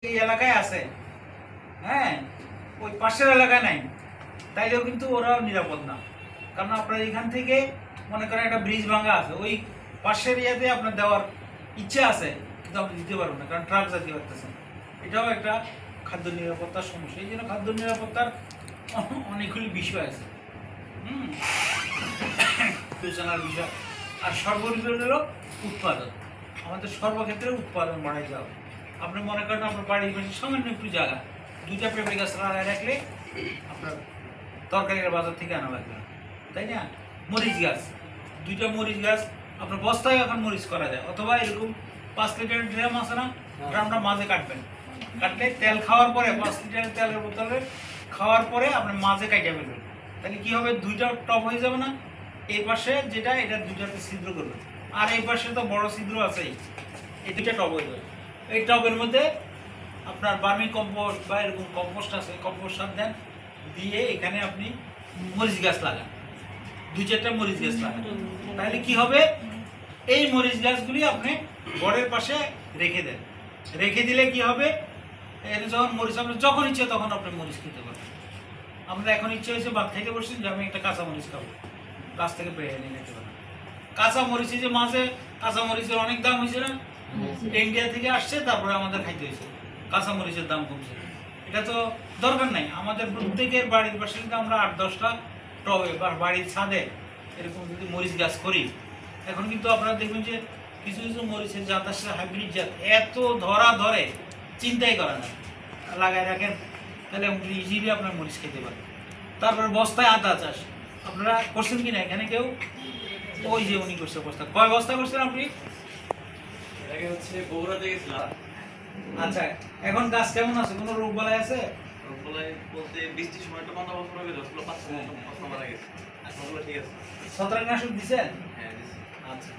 এই এলাকায় আছে, হ্যাঁ, ওই পাশের এলাকায় নাই, তাইলেও কিন্তু ওরাও নিরাপদ না। কারণ আপনার এখান থেকে মনে করেন একটা ব্রিজ ভাঙা আছে, ওই পাশের ইয়াতে আপনার দেওয়ার ইচ্ছা আছে, কিন্তু আপনি দিতে পারবেন না, কারণ ট্রাক জাতি পারতেছেন। এটাও একটা খাদ্য নিরাপত্তার সমস্যা। এই জন্য খাদ্য নিরাপত্তার অনেকগুলি বিষয় আছে, বিবেচনার বিষয়। আর সর্বনিম্ন হলো উৎপাদন। আমাদের সর্বক্ষেত্রে উৎপাদন বাড়াই যাওয়া। আপনি মনে করেন আপনার বাড়ির পাশে সামান্য একটু জায়গা, 2টা পেঁপে গাছ লাগায় রাখলে আপনার তরকারির বাজার থেকে আনা লাগবে না, তাই না? মরিচ গাছ, 2টা মরিচ গাছ আপনার বস্তায় এখন মরিচ করা যায়। অথবা এরকম 5 লিটারের ড্রাম আছে না, ড্রামটা মাঝে কাটবেন, কাটলে তেল খাওয়ার পরে 5 লিটারের তেলের বোতলে খাওয়ার পরে আপনি মাঝে কাটিয়ে ফেলবেন। তাহলে কি হবে, 2টা টপ হয়ে যাবে না? এই পাশে যেটা, এটা 2টাতে ছিদ্র করবে, আর এই পাশে তো বড় ছিদ্র আছেই, এই 2টা টপ হয়ে যাবে। এই টবের মধ্যে আপনার বার্মি কম্পোস্ট বা এরকম কম্পোস্ট আছে, কম্পোস্ট সার দেন, দিয়ে এখানে আপনি মরিচ গাছ লাগান, 2-4টা মরিচ গাছ লাগান। তাহলে কি হবে, এই মরিচ গাছগুলি আপনি ঘরের পাশে রেখে দেন। রেখে দিলে কি হবে, এর যখন মরিচ আপনি যখন ইচ্ছে তখন আপনি মরিচ খেতে পারবেন। আমরা এখন ইচ্ছে হয়েছে ভাত খেতে বসছেন যে আমি একটা কাঁচা মরিচ খাবো, গাছ থেকে পেড়ে নিয়ে খেতে পারেন। কাঁচা মরিচে যে মাঝে কাঁচা মরিচের অনেক দাম হয়েছে না, ইন্ডিয়া থেকে আসছে, তারপরে আমাদের খাইতে হয়েছে, কাঁচা মরিচের দাম কমছে। এটা তো দরকার নাই। আমাদের প্রত্যেকের বাড়ির পাশে কিন্তু আমরা 8-10টা টবে বা বাড়ির ছাদে এরকম যদি মরিচ গাছ করি, এখন কিন্তু আপনারা দেখবেন যে কিছু কিছু মরিচের জাত আসছে, হাইব্রিড জাত, এত ধরা ধরে চিন্তাই করা যায়। লাগায় রাখেন, তাহলে ইজিলি আপনার মরিচ খেতে পারেন। তারপরে বস্তায় আদা চাষ আপনারা করছেন কিনা এখানে কেউ? ওই যে উনি করছে বস্তা, কয় বস্তা করছেন আপনি? এটাকে হচ্ছে বগুড়াতে গেছিলাম। আচ্ছা, এখন গাছ কেমন আছে, কোনো রোগ বালাই আছে? রোগবালাই বলতে বৃষ্টির সময়টা 15 বছর আগে ধরছিল, 5 বছর মারা গেছে। এখনগুলো ঠিক আছে। ছত্রাকনাশক দিছেন? হ্যাঁ দিছি। আচ্ছা,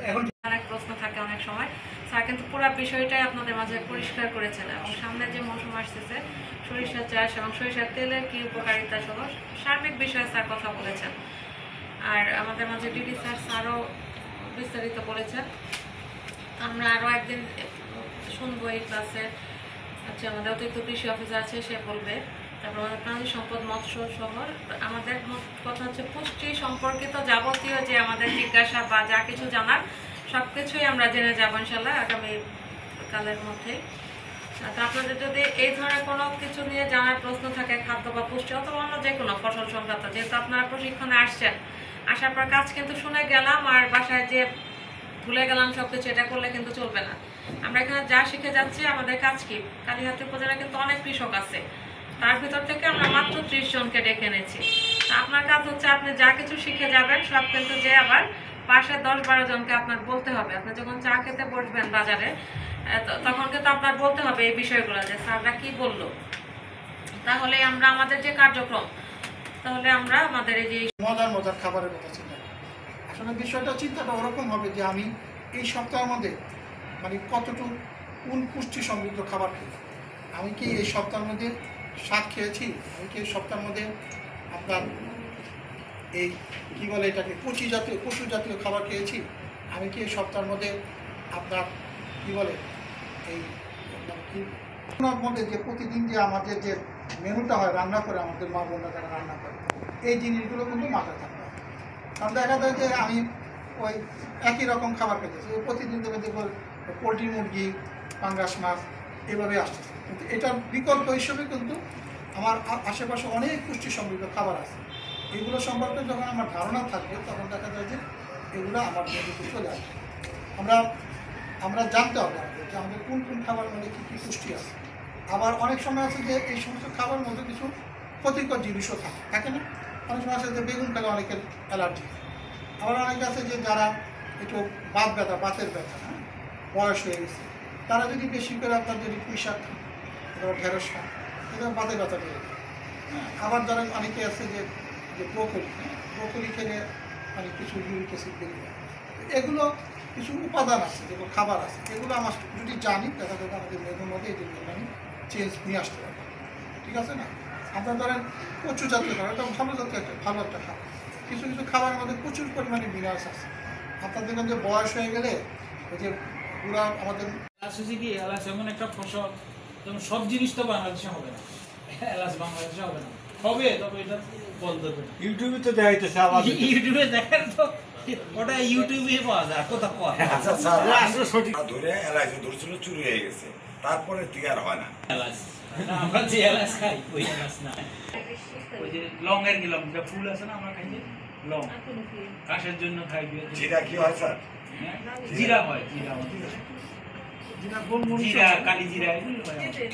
এখন অনেক প্রশ্ন থাকে অনেক সময়। স্যার কিন্তু পুরো বিষয়টাই আপনাদের মাঝে পরিষ্কার করেছেন, এবং সামনে যে মৌসুম আসতেছে সরিষা চাষ এবং সরিষার তেলের কি উপকারিতা সহ সার্বিক বিষয়ে স্যার কথা বলেছেন। আর আমাদের মাঝে ডিডি স্যারও বিস্তারিত বলেছেন। আমরা আরও একদিন শুনবো এই ক্লাসে। আচ্ছা, আমাদের অতিরিক্ত কৃষি অফিসার আছে, সে বলবে। তারপর আমাদের প্রাণী সম্পদ, মৎস্য সহ আমাদের কথা হচ্ছে পুষ্টি সম্পর্কিত যাবতীয় যে আমাদের জিজ্ঞাসা বা যা কিছু জানার সব কিছুই আমরা জেনে যাবো ইনশাল্লাহ আগামী কালের মধ্যেই। তো আপনাদের যদি এই ধরনের কোনো কিছু নিয়ে জানার প্রশ্ন থাকে, খাদ্য বা পুষ্টি অথবা অন্য যে কোনো ফসল সংক্রান্ত, যেহেতু আপনারা প্রশিক্ষণে আসছেন, আসার পর কাজ কিন্তু শুনে গেলাম আর বাসায় যে ভুলে গেলাম সব কিছু, এটা করলে কিন্তু চলবে না। আমরা এখানে যা শিখে যাচ্ছি, আমাদের কাজ কি, কালীহাতি উপজেলা কিন্তু অনেক কৃষক আছে, তার ভিতর থেকে আমরা মাত্র 30 জনকে ডেকে এনেছি। আপনার কাজ হচ্ছে আপনি যা কিছু শিখে যাবেন সব কিন্তু যে আবার পাশে 10-12 জনকে আপনার বলতে হবে। আপনি যখন চা খেতে বসবেন বাজারে, তখন কিন্তু আপনার বলতে হবে এই বিষয়গুলো, যে স্যাররা কি বললো, তাহলে আমরা আমাদের যে কার্যক্রম, তাহলে আমরা আমাদের এই যে মজার মজার খাবারের কথা চিন্তা করি। আসলে বিষয়টা চিন্তাটা ওরকম হবে যে আমি এই সপ্তাহের মধ্যে মানে কতটুকু কোন পুষ্টি সমৃদ্ধ খাবার খেয়েছি। আমি কি এই সপ্তাহের মধ্যে শাক খেয়েছি, আমি কি এই সপ্তাহের মধ্যে আপনার এই কী বলে এটাকে কচু জাতীয় খাবার খেয়েছি, আমি কি এই সপ্তাহের মধ্যে আপনার কী বলে এই কি মধ্যে যে প্রতিদিন যে আমাদের যে মেনুটা হয় রান্না করে, আমাদের মা বোনরা যারা রান্না করে, এই জিনিসগুলো কিন্তু মাথায় থাকতে হবে। কারণ দেখা যায় যে আমি ওই একই রকম খাবার খেতেছি, প্রতিদিন দেবে দেখবো পোলট্রি, মুরগি, পাঙ্গাস মাছ এভাবে আসতেছে। কিন্তু এটার বিকল্প হিসেবে কিন্তু আমার আশেপাশে অনেক পুষ্টি সমৃদ্ধ খাবার আছে। এগুলো সম্পর্কে যখন আমার ধারণা থাকবে, তখন দেখা যায় যে এগুলো আমার মেনুতে চলে আসবে। আমরা জানতে হবে আমাদের যে আমাদের কোন কোন খাবারের মধ্যে কী কী পুষ্টি আছে। আবার অনেক সময় আছে যে এই সমস্ত খাবারের মধ্যে কিছু ক্ষতিকর জিনিসও থাকে না। অনেক সময় আছে যে বেগুন খেলে অনেকের অ্যালার্জি, আবার অনেকে আছে যে যারা একটু বাতের ব্যথা, হ্যাঁ, বয়স হয়ে গেছে, তারা যদি বেশি করে আপনার যদি পুঁই শাক খান অথবা ঢেঁড়স খান, এটা বাতের ব্যথা বেড়ে যায়। আবার যারা অনেকে আছে যে ব্রোকলি খেলে মানে কিছু ইউরিক অ্যাসিড বেড়ে যায়। এগুলো কিছু উপাদান আছে, যেগুলো খাবার আছে, এগুলো আমার যদি জানি, দেখা যাবে আমাদের মেনুর মধ্যে এই জিনিসগুলো আমি চেঞ্জ নিয়ে আসতে পারবো। ঠিক আছে না? আপনার ধরেন কচু জাতীয় খাবার, এটা ভালো একটা খাবার। কিছু কিছু খাবারের মধ্যে প্রচুর পরিমাণে মিনারেলস আছে। আপনার দেখবেন যে বয়স হয়ে গেলে ওই যে পুরা আমাদের এলাচ হচ্ছে কি, এলাচ এমন একটা ফসল, তবে সব জিনিস তো বাংলাদেশে হবে না, এলাচ বাংলাদেশে হবে না, হবে তবে এটা বলতে হবে না। ইউটিউবে তো দেখাইতেছে আবার ইউটিউবে দেখেন তো, ওটা ইউটিউবে পাওয়া যায়, কোথাও পাওয়া যায় না। আচ্ছা স্যার আসলে সঠিক ধরে এলাইছে ধরছিল চুরি হয়ে গেছে, তারপরে থেকে আর হয় না। এলাচ না, আমরা যে এলাচ খাই ওই এলাচ না, ওই যে লং এর গেলাম, যে ফুল আছে না আমরা খাই যে লং, কাশের জন্য খাই, জিরা কি হয় স্যার? জিরা হয়, জিরা হয়, জিরা কালি জিরা এগুলো হয় আমাদের।